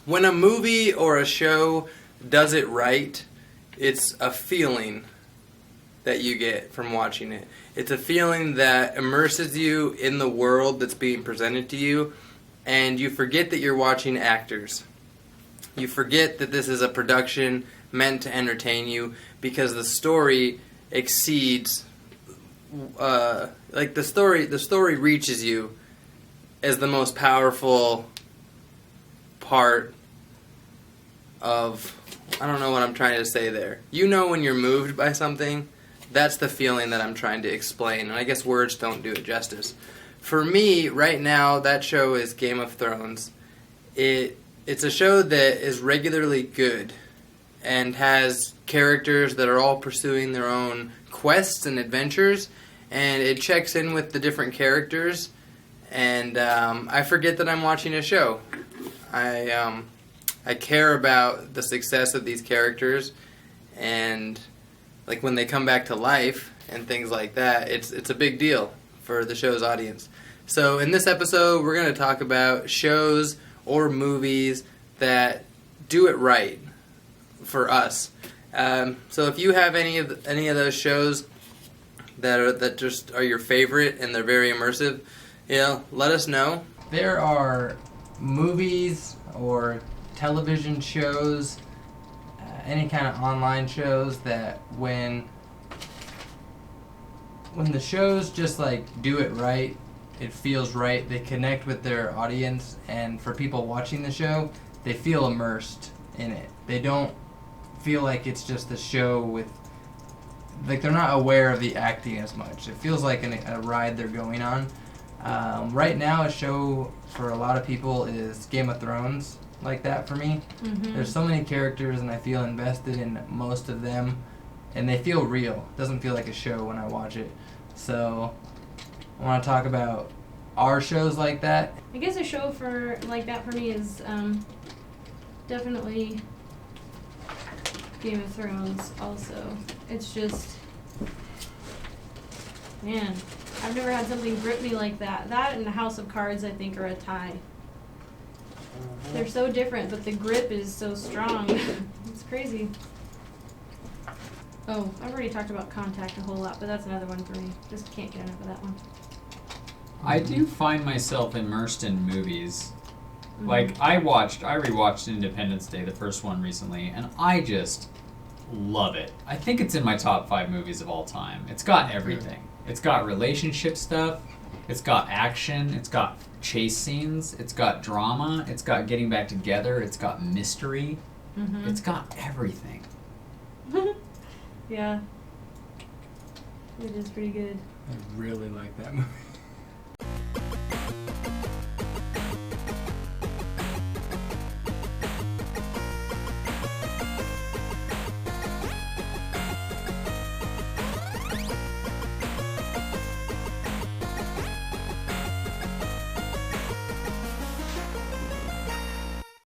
When a movie or a show does it right, it's a feeling that you get from watching it. It's a feeling that immerses you in the world that's being presented to you, and you forget that you're watching actors. You forget that this is a production meant to entertain you because the story exceeds, the story reaches you as the most powerful part of, I don't know what I'm trying to say there. You know when you're moved by something, that's the feeling that I'm trying to explain, and I guess words don't do it justice. For me, right now, that show is Game of Thrones. It's a show that is regularly good and has characters that are all pursuing their own quests and adventures, and it checks in with the different characters, and I forget that I'm watching a show. I care about the success of these characters, and like when they come back to life and things like that, it's a big deal for the show's audience. So in this episode, we're going to talk about shows or movies that do it right for us. So if you have any of those shows that just are your favorite and they're very immersive, let us know. There are movies or television shows, any kind of online shows that when the shows just like do it right, it feels right, they connect with their audience, and for people watching the show, they feel immersed in it. They don't feel like it's just a show with, like they're not aware of the acting as much. It feels like a ride they're going on. Right now, a show for a lot of people is Game of Thrones, like that for me. Mm-hmm. There's so many characters, and I feel invested in most of them, and they feel real. It doesn't feel like a show when I watch it. So I want to talk about our shows like that. I guess a show like that for me is definitely Game of Thrones also. It's just, man, I've never had something grip me like that. That and House of Cards, I think, are a tie. They're so different, but the grip is so strong. It's crazy. Oh, I've already talked about Contact a whole lot, but that's another one for me. Just can't get enough of that one. I do find myself immersed in movies. Mm-hmm. Like, I rewatched Independence Day, the first one recently, and I just love it. I think it's in my top 5 movies of all time. It's got everything. It's got relationship stuff. It's got action. It's got chase scenes. It's got drama. It's got getting back together. It's got mystery. Mm-hmm. It's got everything. Yeah. It is pretty good. I really like that movie.